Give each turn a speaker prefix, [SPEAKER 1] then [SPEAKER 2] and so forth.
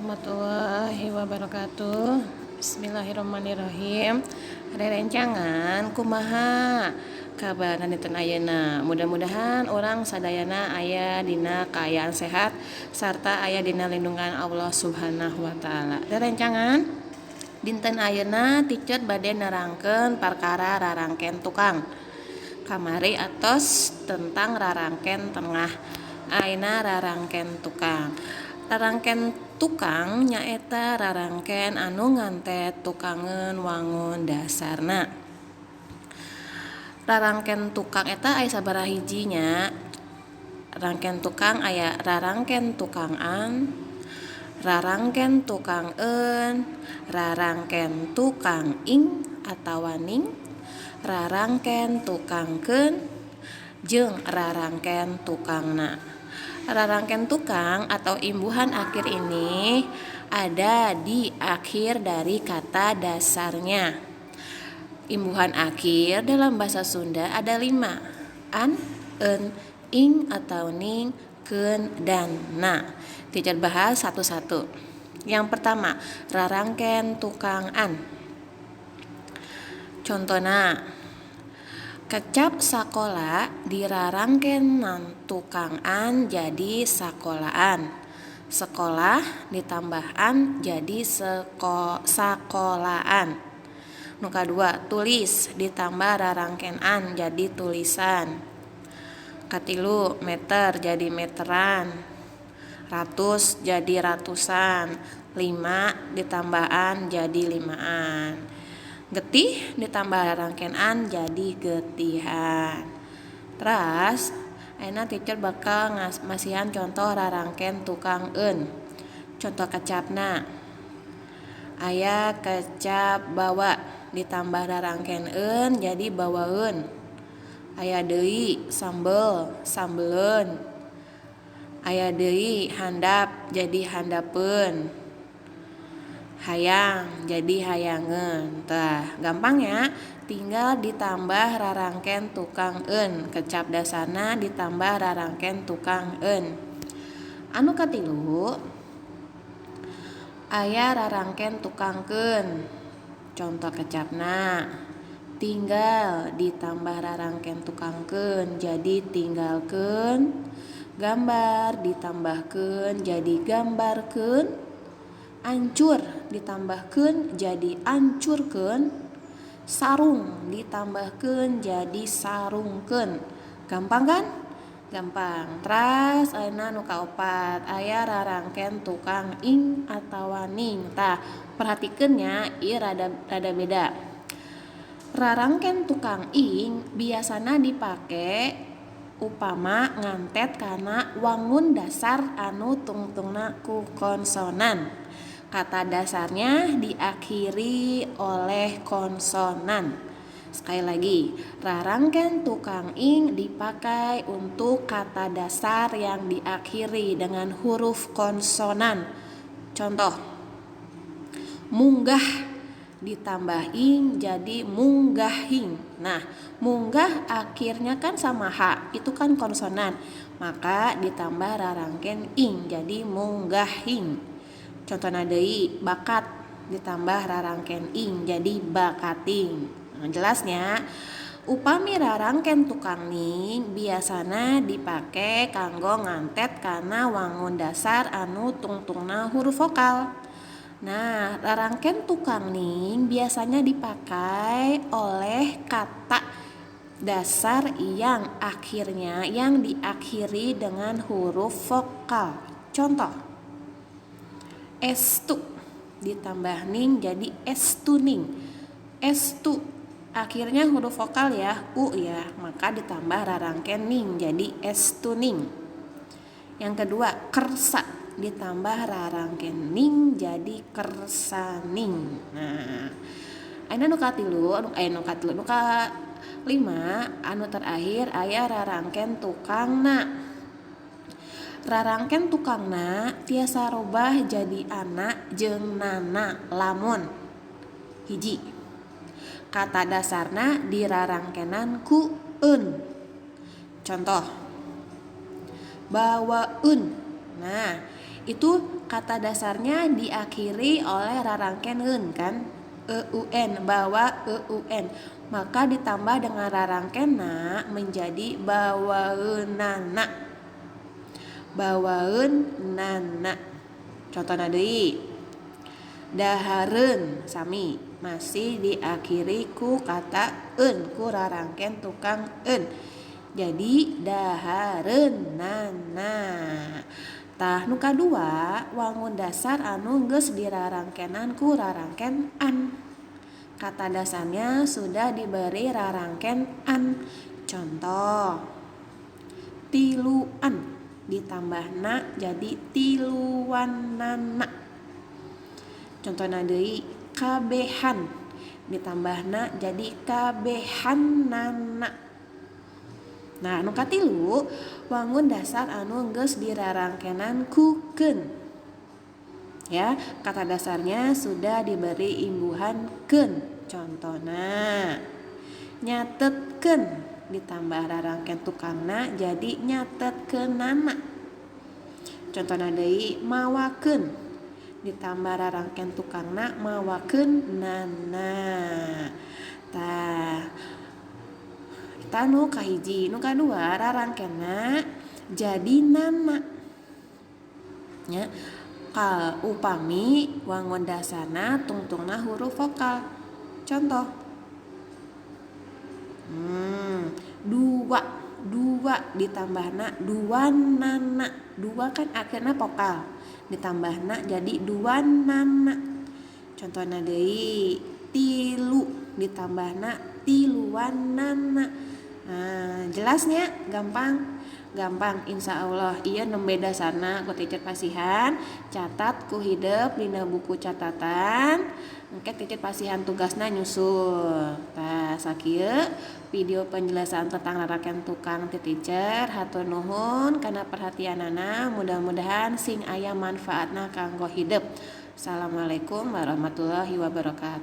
[SPEAKER 1] warahmatullahi wabarakatuh. Bismillahirrahmanirrahim. Rerencangan kumaha kabaran dinten ayeuna. Mudah-mudahan orang sadayana aya dina kaayaan sehat sarta aya dina lindungan Allah Subhanahu wa taala. Rerencangan dinten ayeuna teacher bade nerangkeun perkara rarangken tukang. Kamari atos tentang rarangken tengah. Aina rarangken tukang. Rarangken tukang nyaeta rarangken anu ngantet tukangeun wangun dasarna. Rarangken tukang eta aya sabaraha hijinya. Rarangken tukang aya rarangken tukangan, rarangken tukangeun, rarangken tukang ing atawa ning, rarangken tukangkeun, jeung rarangken tukangna. Rarangken tukang atau imbuhan akhir ini ada di akhir dari kata dasarnya. Imbuhan akhir dalam bahasa Sunda ada 5. An, en, ing atau ning, keun, dan na. Teacher bahas satu-satu. Yang pertama, rarangken tukang an. Contohna, kecap sakola dirarangkenan tukang an jadi sakolaan. Sekolah ditambah an jadi sakolaan. Nu kadua, tulis ditambah rarangken an jadi tulisan. Katilu, meter jadi meteran. Ratus jadi ratusan. 5 ditambah an jadi limaan. Getih ditambah rarangken an jadi getihan. Terus ayeuna teacher bakal masihan contoh rarangken tukang eun. Contoh kecapna aya kecap bawa ditambah rarangken eun jadi bawaeun. Aya deui sambel sambeleun. Aya deui handap jadi handapeun. Hayang jadi hayangeun. Tah, gampang ya. Tinggal ditambah rarangken tukang eun. Kecap dasarna ditambah rarangken tukang eun. Anu katilu aya rarangken tukangkeun. Contoh kecapna tinggal ditambah rarangken tukangkeun jadi tinggalkeun. Gambar ditambahkeun jadi gambarkeun. Ancur ditambahkeun jadi ancurkeun. Sarung ditambahkeun jadi sarungkeun. Gampang kan? Gampang. Terus ayeuna nu kaopat aya rarangken tukang ing atawa ning. Tah, perhatikeun nya ieu rada beda. Rarangken tukang ing biasana dipake upama ngantet kana wangun dasar anu tungtungna ku konsonan. Kata dasarnya diakhiri oleh konsonan. Sekali lagi, rarangken tukang ing dipakai untuk kata dasar yang diakhiri dengan huruf konsonan. Contoh, munggah ditambah ing jadi munggahing. Nah, munggah akhirnya kan sama h, itu kan konsonan. Maka ditambah rarangken ing jadi munggahing. Contohna deui, bakat ditambah rarangken ing jadi bakating. Nah, jelasnya upami rarangken tukang ning biasana dipake kanggo ngantet kana wangun dasar anu tungtungna huruf vokal. Nah, rarangken tukang ning biasanya dipakai oleh kata dasar yang akhirnya yang diakhiri dengan huruf vokal. Contoh, estu ditambah ning jadi estuning. Estu akhirnya huruf vokal ya, u ya, maka ditambah rarangken ning jadi estuning. Yang kedua, kersa ditambah rarangken ning jadi kersaning. Nah, ayeuna nu katilu, nu kalima anu terakhir aya rarangken tukangna. Rarangken tukangna tiasa robah jadi anak jeung nana lamun hiji. Kata dasarna dirarangkenan ku eun. Contoh, bawaeun. Nah, itu kata dasarnya diakhiri oleh rarangken eun kan, eun, bawa eun, maka ditambah dengan rarangkenna menjadi bawaeunana. Bawaeunana. Contohna deui. Dahareun sami masih diakhiri ku kata eun, ku rarangken tukang eun. Jadi dahareunana. Tah nu kadua wangun dasar anu geus dirarangkenan ku rarangken an. Kata dasarnya sudah diberi rarangken an. Contoh, tiluan ditambahna jadi tiluanana. Contohna deui, kabehan ditambahna jadi kabehannana. Nah, anu katilu wangun dasar anu geus dirarangkenan ku keun. Ya, kata dasarnya sudah diberi imbuhan keun. Contohna, nyatetkeun ditambah rarangken tukangna jadi nyatetkeunana. Contohna deui, mawakeun ditambah rarangken tukangna mawakeunana. Tah, kita nu kahiji, nu kadua rarangkenna jadi nana. Ya, kal upami wangun dasarna tungtungna huruf vokal. Contoh, dua ditambahna duanana. Dua kan akhirna vokal, ditambahna jadi duanana. Contohna deui, tilu ditambahna tiluanana. Nah, jelasnya gampang insya Allah. Ieu nembe dasarna ku teacher pasihan, catat ku hideup dina buku catatan. Engke teacher pasihan tugasna nyusul. Tah sakieu video penjelasan tentang rarangken tukang ti teacher. Hatur nuhun kana perhatianana, mudah-mudahan sing aya manfaatna kanggo hideup. Assalamualaikum warahmatullahi wabarakatuh.